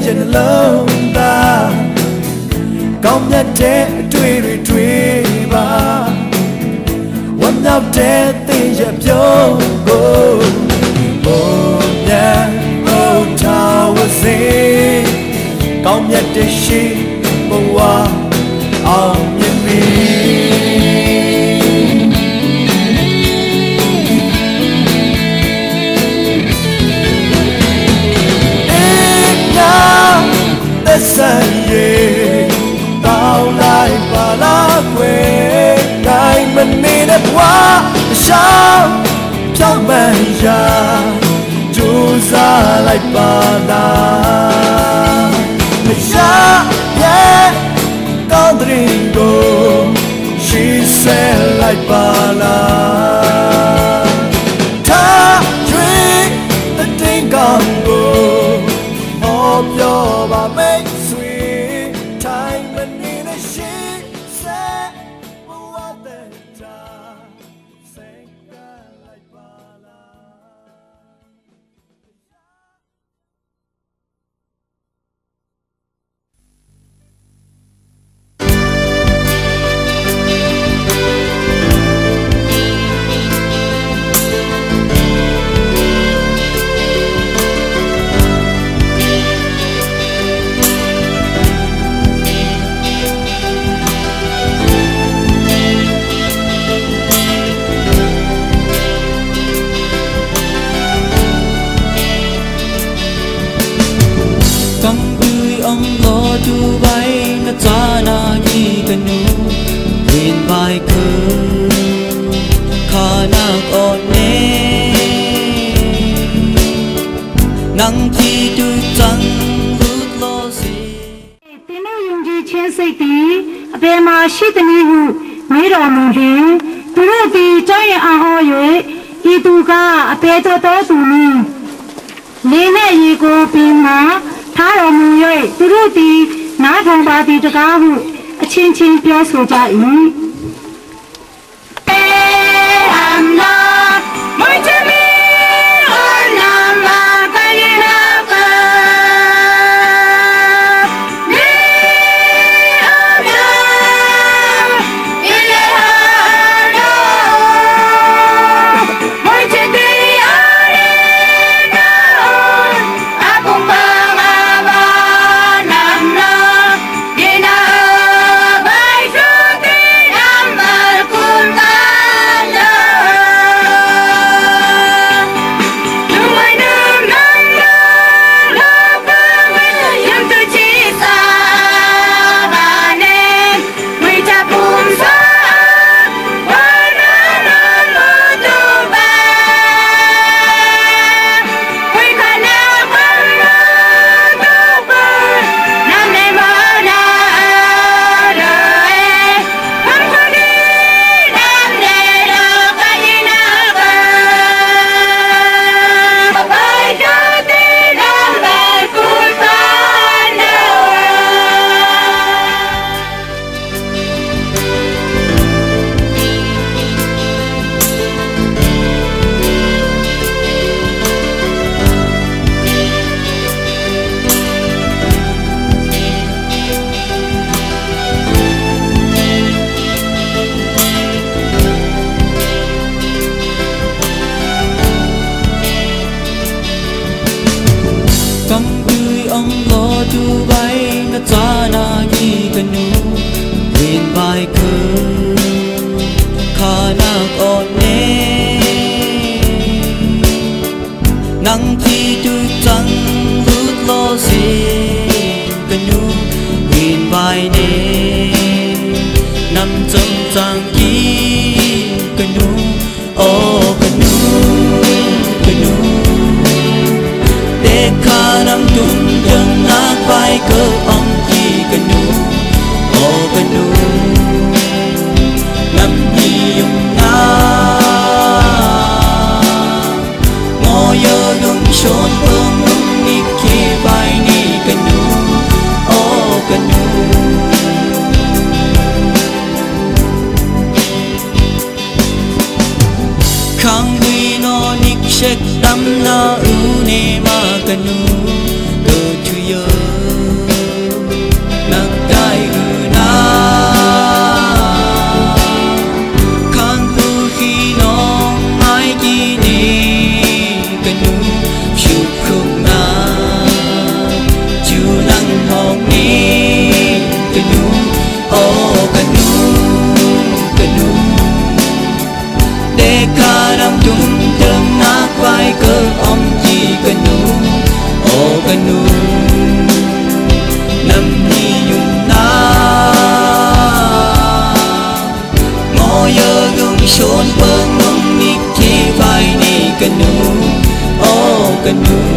chân lâu ta công nhất thế truy truy ba quấn nhau thế tình dẹp dấu ô nhà ô thao gì công nhất thế shi mong qua ông nhân mi tao lại và lá quê ngày mình đi đẹp quá sao trong mây già chú ra lại bà la mình ra nhé con ringo she sẽ lại bà la tha truy tất tình con cô hộp cho bà mê nắng chi tu trăng hút lo gì tên nào dùng gì trên xây tí về mà shit ni hu mấy đồ mông đi tu rồi thì chơi à ho vậy y tu cả về to tu ni lên này y cô pin mà tháo đồ mông vậy tu rồi thì nã thằng bà thì cho cá hu chín chín béo số cha ý nắng chi tu trăng hút lo gì canu nhìn vai nè nằm trong trang ký canu ô canu để khả năng tung chân nát vai cơ ông chi canu ô canu nằm hi yung na chốn phương กันอยู่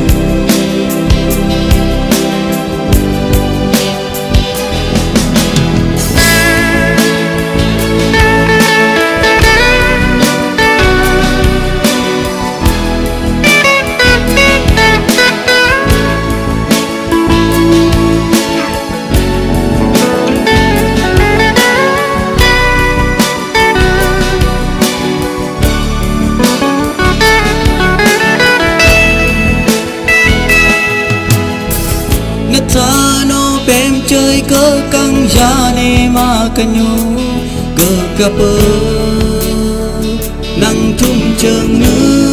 cơ căng gia nê mà cần nhủ cơ cà bơ nắng thung trường nước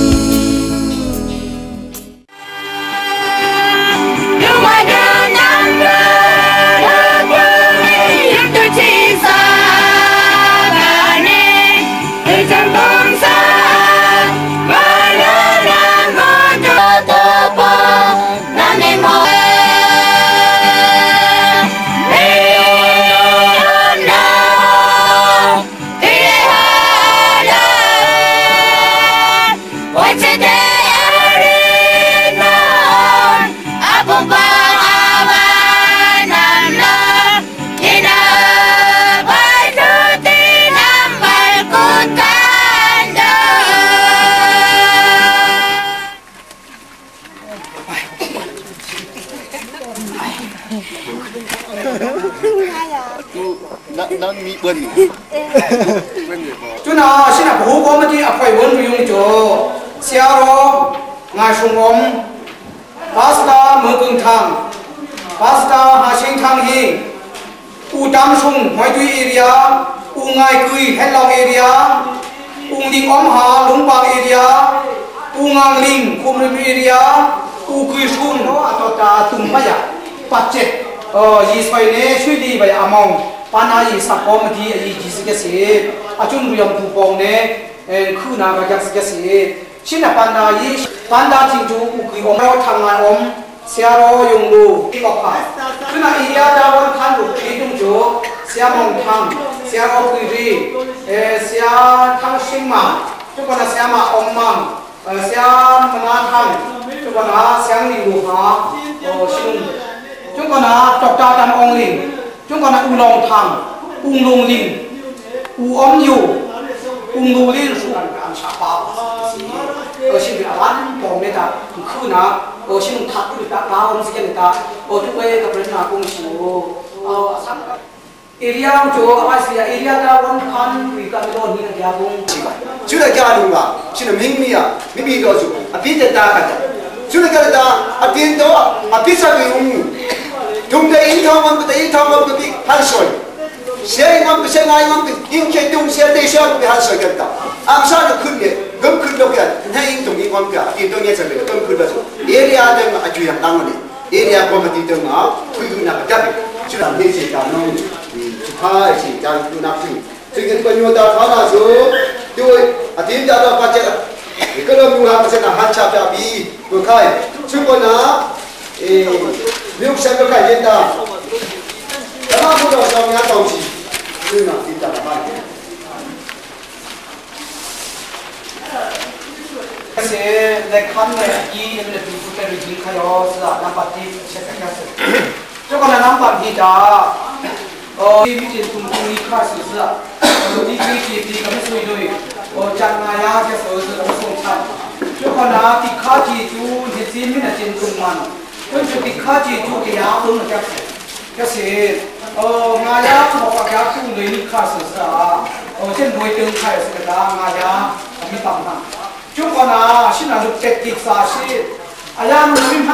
đang bị bẩn chú nào xin là bố có mấy cái phải vốn dùng cho xe đó ngài sùng ông pasta mở cưng thang pasta hà sinh thang hi u tam sùng hỏi tuy area u ngài cười hello area u đình ông hà lũng bang area u ngang linh khum area u cười sùng nó cho ta tung bây giờ bắt chết yi xoay nè suy đi bây giờ mong pana yi sapom di yi jisike se achun riyam tu pong ne khuna ga jak sike se china panda ting ju ku ki om thang ma om siaro yung lu ki ko pa chuna iya da won khan lu ki tung ju sia mong thang siaro ku ri sia thang sing ma chu ko na sia ma om mang sia ma thang chu ko na siang ni lu ha sing chu ko na tok ta tam ong ling chúng con là u long thang u long linh u ống nhiều u long linh số là ăn sạp bao ở xin việc ăn bỏ mẹ ta khứ na ở xin thắt được ta bao ông xin ta ở chúng tôi gặp đến là công số sáng area chỗ ai xí area ta vẫn khăn vì cái đó như là gia công chú là gia đình mà chú là mình mi à mình bị đó chú à biết được ta cả chú là cái ta à biết đó à biết sao người ông chúng ta in thong ông cái in thong ông cái hal soi xe ông cái xe ngay ông cái in cái tung xe đi xe cái hal soi cái ta am sao được khuyên nhỉ gấm khuyên đâu cái hay in tung in ông cái in tung nghe sao được gấm khuyên đâu area đây mà chú yang đang này area có mà đi tung mà khuyên nào cái gì chú làm gì gì cả nó hai gì chẳng chú nạp gì chú cái bao nhiêu ta tháo ra số tôi à tiếng ra đâu phát chết cái đó mua hàng sẽ là hàng chạp chạp đi vừa khai chú còn á nếu xem cái cái gì ta các bạn có được trong nhà tàu gì như nào thì ta làm gì cái sẽ để khăn này đi em để bị phụ cái gì khai đó là nắm bắt đi sẽ cái gì cho con là nắm bắt đi đã đi bị tiền tung tung đi khai sử ra đi cái suy đôi chẳng ai á cái số sự sống sạch cho con là đi khai thì chú thì xin mới là tiền tung man tôi chụp đi khai thì chú cái áo đúng là cái gì ngài á một cái áo chung lấy đi khai sử ra trên đôi chân khai sử ra ngài á bị tạm nặng chúng con là xin là được kết thúc sa sĩ ai á mình